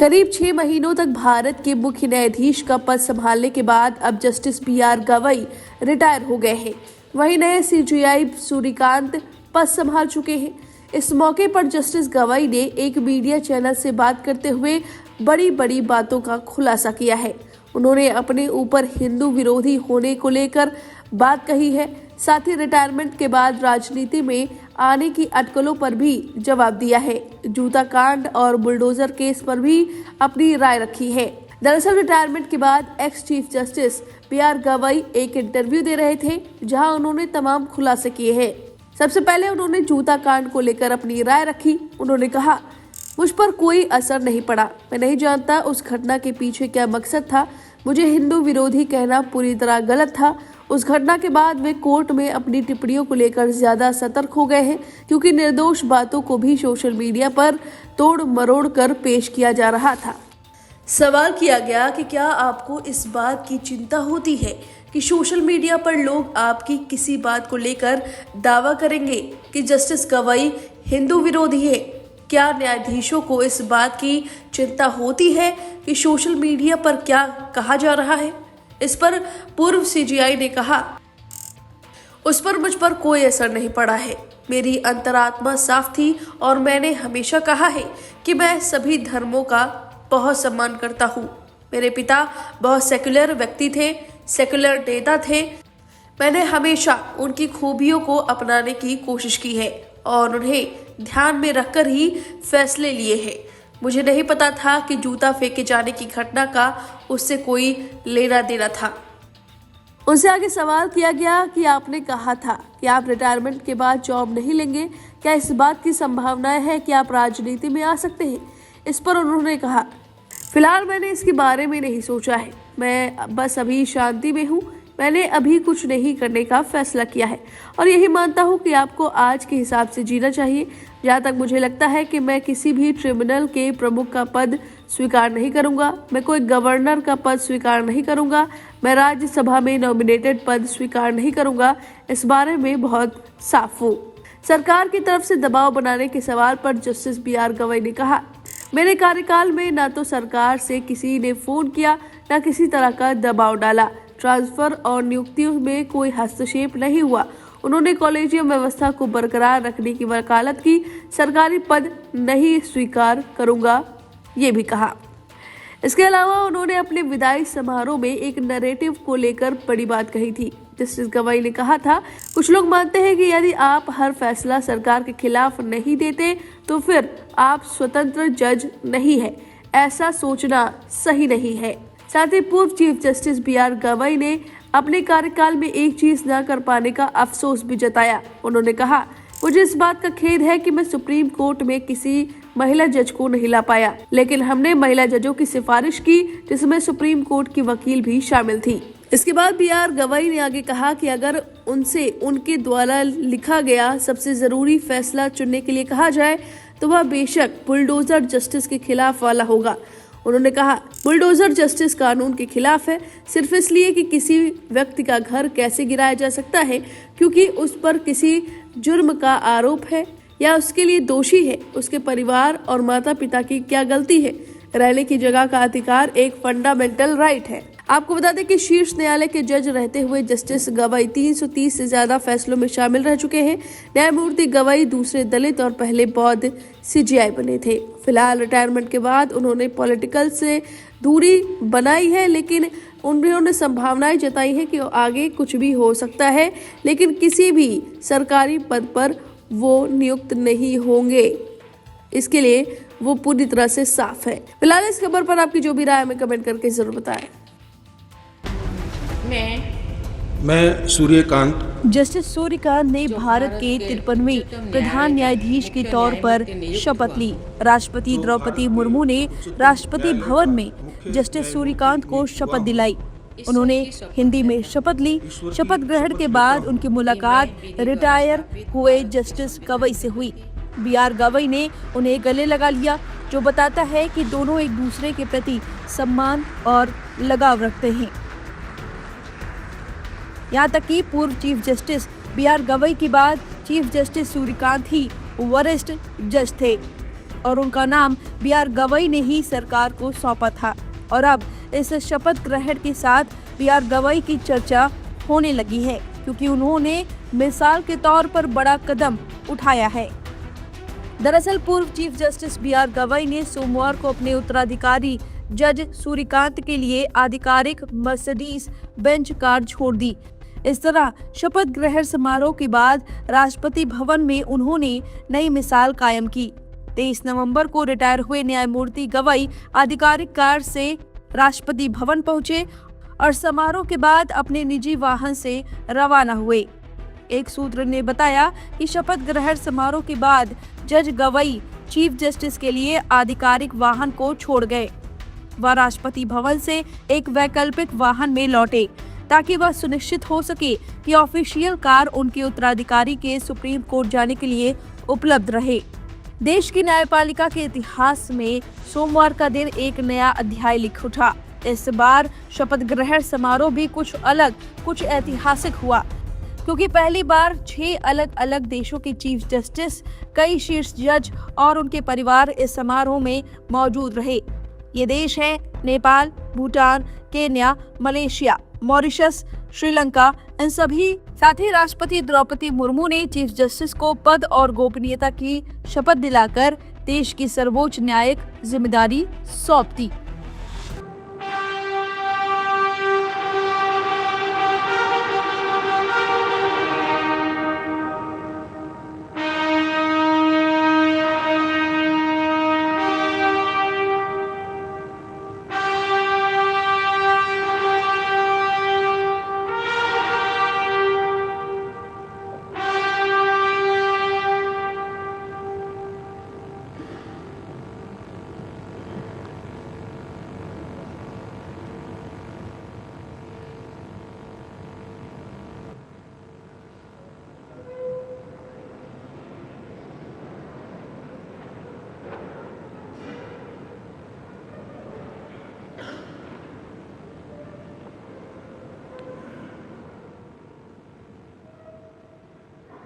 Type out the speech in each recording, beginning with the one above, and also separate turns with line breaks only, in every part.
करीब 6 महीनों तक भारत के मुख्य न्यायाधीश का पद संभालने के बाद अब जस्टिस बी.आर. गवई रिटायर हो गए हैं। वहीं नए सीजेआई सूर्यकांत पद संभाल चुके हैं। इस मौके पर जस्टिस गवई ने एक मीडिया चैनल से बात करते हुए बड़ी बड़ी बातों का खुलासा किया है। उन्होंने अपने ऊपर हिंदू विरोधी होने को लेकर बात कही है। साथ ही रिटायरमेंट के बाद राजनीति में आने की अटकलों पर भी जवाब दिया है। जूता कांड और बुलडोजर केस पर भी अपनी राय रखी है। दरअसल रिटायरमेंट के बाद ex chief justice B R. Gavai एक इंटरव्यू दे रहे थे, जहां उन्होंने तमाम खुलासे किए हैं। सबसे पहले उन्होंने जूता कांड को लेकर अपनी राय रखी। उन्होंने कहा, मुझ पर कोई असर नहीं पड़ा। मैं नहीं जानता उस घटना के पीछे क्या मकसद था। मुझे हिंदू विरोधी कहना पूरी तरह गलत था। उस घटना के बाद वे कोर्ट में अपनी टिप्पणियों को लेकर ज्यादा सतर्क हो गए हैं, क्योंकि निर्दोष बातों को भी सोशल मीडिया पर तोड़ मरोड़ कर पेश किया जा रहा था। सवाल किया गया कि क्या आपको इस बात की चिंता होती है कि सोशल मीडिया पर लोग आपकी किसी बात को लेकर दावा करेंगे कि जस्टिस गवई हिंदू विरोधी है? क्या न्यायाधीशों को इस बात की चिंता होती है कि सोशल मीडिया पर क्या कहा जा रहा है? इस पर पूर्व सीजेआई ने कहा, उस पर मुझ पर कोई असर नहीं पड़ा है। मेरी अंतरात्मा साफ थी और मैंने हमेशा कहा है कि मैं सभी धर्मों का बहुत सम्मान करता हूँ। मेरे पिता बहुत सेक्युलर व्यक्ति थे, सेक्युलर नेता थे। मैंने हमेशा उनकी खूबियों को अपनाने की कोशिश की है और उन्हें ध्यान में रखकर ही फैसले लिए हैं। मुझे नहीं पता था कि जूता फेंके जाने की घटना का उससे कोई लेना देना था। उनसे आगे सवाल किया गया कि आपने कहा था कि आप रिटायरमेंट के बाद जॉब नहीं लेंगे। क्या इस बात की संभावनाएं है कि आप राजनीति में आ सकते हैं? इस पर उन्होंने कहा, फिलहाल मैंने इसके बारे में नहीं सोचा है। मैं बस अभी शांति में हूँ। मैंने अभी कुछ नहीं करने का फैसला किया है और यही मानता हूँ कि आपको आज के हिसाब से जीना चाहिए। जहाँ तक मुझे लगता है कि मैं किसी भी ट्रिब्यूनल के प्रमुख का पद स्वीकार नहीं करूंगा। मैं कोई गवर्नर का पद स्वीकार नहीं करूंगा। मैं राज्यसभा में नॉमिनेटेड पद स्वीकार नहीं करूंगा। इस बारे में बहुत साफ हूँ। सरकार की तरफ से दबाव बनाने के सवाल पर जस्टिस बी.आर. गवई ने कहा, मेरे कार्यकाल में न तो सरकार से किसी ने फोन किया, न किसी तरह का दबाव डाला। ट्रांसफर और नियुक्तियों में कोई हस्तक्षेप नहीं हुआ। उन्होंने कॉलेजियम व्यवस्था को बरकरार रखने की वकालत की। सरकारी पद नहीं स्वीकार करूंगा, ये भी कहा। इसके अलावा उन्होंने अपने विदाई समारोह में एक नैरेटिव को लेकर बड़ी बात कही थी। जस्टिस गवई ने कहा था, कुछ लोग मानते हैं कि यदि आप हर फैसला सरकार के खिलाफ नहीं देते तो फिर आप स्वतंत्र जज नहीं है। ऐसा सोचना सही नहीं है। साथ ही पूर्व चीफ जस्टिस बी.आर. गवई ने अपने कार्यकाल में एक चीज न कर पाने का अफसोस भी जताया। उन्होंने कहा, मुझे इस बात का खेद है कि मैं सुप्रीम कोर्ट में किसी महिला जज को नहीं ला पाया, लेकिन हमने महिला जजों की सिफारिश की, जिसमें सुप्रीम कोर्ट की वकील भी शामिल थी। इसके बाद बी.आर. गवई ने आगे कहा कि अगर उनसे उनके द्वारा लिखा गया सबसे जरूरी फैसला चुनने के लिए कहा जाए तो वह बेशक बुलडोजर जस्टिस के खिलाफ वाला होगा। उन्होंने कहा, बुलडोजर जस्टिस कानून के खिलाफ है, सिर्फ इसलिए कि किसी व्यक्ति का घर कैसे गिराया जा सकता है क्योंकि उस पर किसी जुर्म का आरोप है या उसके लिए दोषी है। उसके परिवार और माता पिता की क्या गलती है? रहने की जगह का अधिकार एक फंडामेंटल राइट है। आपको बता दें कि शीर्ष न्यायालय के जज रहते हुए जस्टिस गवई 330 से ज्यादा फैसलों में शामिल रह चुके हैं। न्यायमूर्ति गवई दूसरे दलित और पहले बौद्ध सीजेआई बने थे। फिलहाल रिटायरमेंट के बाद उन्होंने पॉलिटिकल से दूरी बनाई है, लेकिन उन्होंने संभावनाएं जताई है कि आगे कुछ भी हो सकता है, लेकिन किसी भी सरकारी पद पर वो नियुक्त नहीं होंगे। इसके लिए वो पूरी तरह से साफ है। फिलहाल इस खबर पर आपकी जो भी राय हमें कमेंट करके जरूर बताएं।
मैं सूर्यकांत।
जस्टिस सूर्यकांत ने भारत के 53वें प्रधान न्यायाधीश के तौर पर शपथ ली। राष्ट्रपति द्रौपदी मुर्मू ने राष्ट्रपति भवन में जस्टिस सूर्यकांत को शपथ दिलाई। उन्होंने हिंदी में शपथ ली। शपथ ग्रहण के बाद उनकी मुलाकात रिटायर हुए जस्टिस गवई से हुई। बी.आर. गवई ने उन्हें गले लगा लिया, जो बताता है कि दोनों एक दूसरे के प्रति सम्मान और लगाव रखते हैं। यहाँ तक कि पूर्व चीफ जस्टिस बी.आर. गवई के बाद चीफ जस्टिस सूर्यकांत ही वरिष्ठ जज थे। और उनका नाम बी.आर. गवई ने ही सरकार को सौंपा था। और अब इस शपथ ग्रहण के साथ बी.आर. गवई की चर्चा होने लगी है, क्योंकि उन्होंने मिसाल के तौर पर बड़ा कदम उठाया है। दरअसल पूर्व चीफ जस्टिस बी.आर. गवई ने सोमवार को अपने उत्तराधिकारी जज सूर्यकांत के लिए आधिकारिक मर्सिडीज बेंच कार छोड़ दी। इस तरह शपथ ग्रहण समारोह के बाद राष्ट्रपति भवन में उन्होंने नई मिसाल कायम की। 23 नवंबर को रिटायर हुए न्यायमूर्ति गवई आधिकारिक कार से राष्ट्रपति भवन पहुंचे और समारोह के बाद अपने निजी वाहन से रवाना हुए। एक सूत्र ने बताया कि शपथ ग्रहण समारोह के बाद जज गवई चीफ जस्टिस के लिए आधिकारिक वाहन को छोड़ गए। वह राष्ट्रपति भवन से एक वैकल्पिक वाहन में लौटे, ताकि वह सुनिश्चित हो सके कि ऑफिशियल कार उनके उत्तराधिकारी के सुप्रीम कोर्ट जाने के लिए उपलब्ध रहे। देश की न्यायपालिका के इतिहास में सोमवार का दिन एक नया अध्याय लिख उठा। इस बार शपथ ग्रहण समारोह भी कुछ अलग, कुछ ऐतिहासिक हुआ, क्योंकि पहली बार 6 अलग अलग देशों के चीफ जस्टिस, कई शीर्ष जज और उनके परिवार इस समारोह में मौजूद रहे। ये देश हैं Nepal, Bhutan, Kenya, Malaysia, Mauritius, Sri Lanka. इन सभी साथ ही राष्ट्रपति द्रौपदी मुर्मू ने चीफ जस्टिस को पद और गोपनीयता की शपथ दिलाकर देश की सर्वोच्च न्यायिक जिम्मेदारी सौंप दी।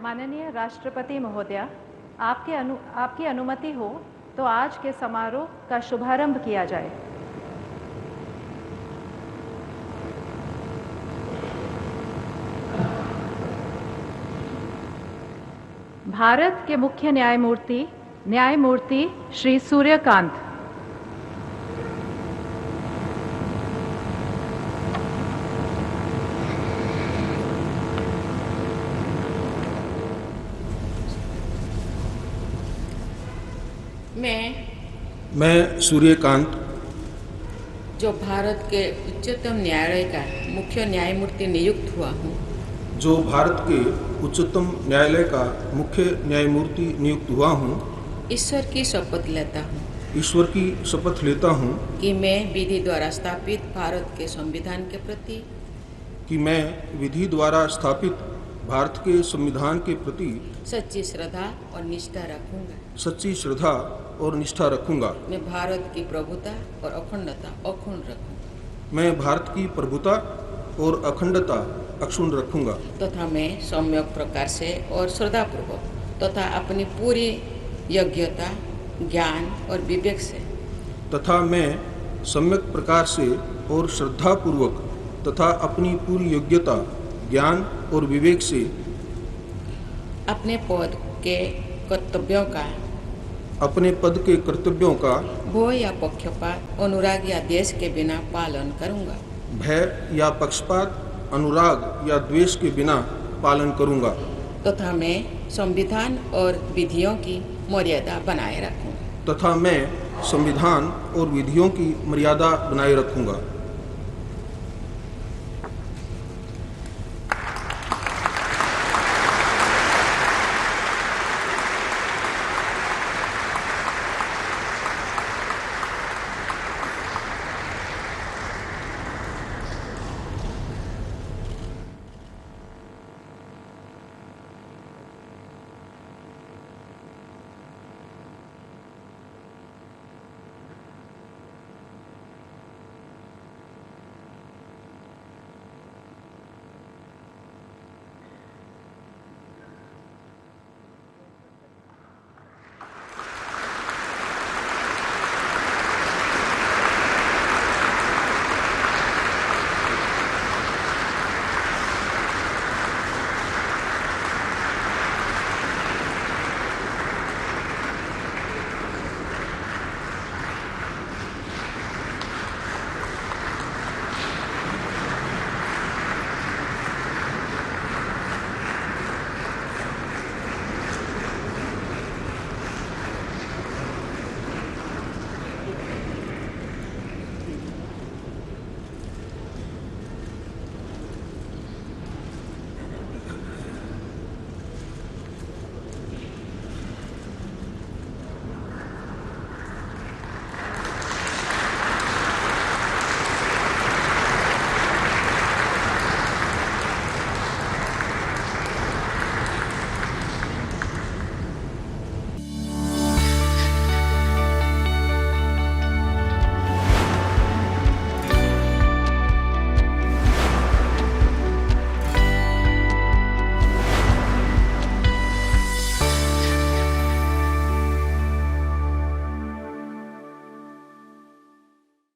माननीय राष्ट्रपति महोदया, आपकी अनुमति हो तो आज के समारोह का शुभारंभ किया जाए। भारत के मुख्य न्यायमूर्ति श्री सूर्यकांत।
मैं सूर्यकांत,
जो भारत के उच्चतम न्यायालय का मुख्य न्यायमूर्ति नियुक्त हुआ हूँ,
जो भारत के उच्चतम न्यायालय का मुख्य न्यायमूर्ति नियुक्त हुआ हूँ,
ईश्वर की शपथ लेता हूँ
ईश्वर की शपथ लेता हूँ
कि मैं विधि द्वारा स्थापित भारत के संविधान के प्रति
भारत के संविधान के प्रति
सच्ची श्रद्धा और निष्ठा रखूंगा। मैं भारत की प्रभुता और अखंडता
अक्षुण्ण रखूंगा
तथा मैं सम्यक प्रकार से और श्रद्धापूर्वक तथा अपनी पूरी योग्यता, ज्ञान और विवेक से अपनी पूरी योग्यता, ज्ञान और विवेक से अपने पद के कर्तव्यों का भय या पक्षपात, अनुराग या द्वेष के बिना पालन करूंगा। तथा मैं संविधान और विधियों की मर्यादा बनाए रखूंगा।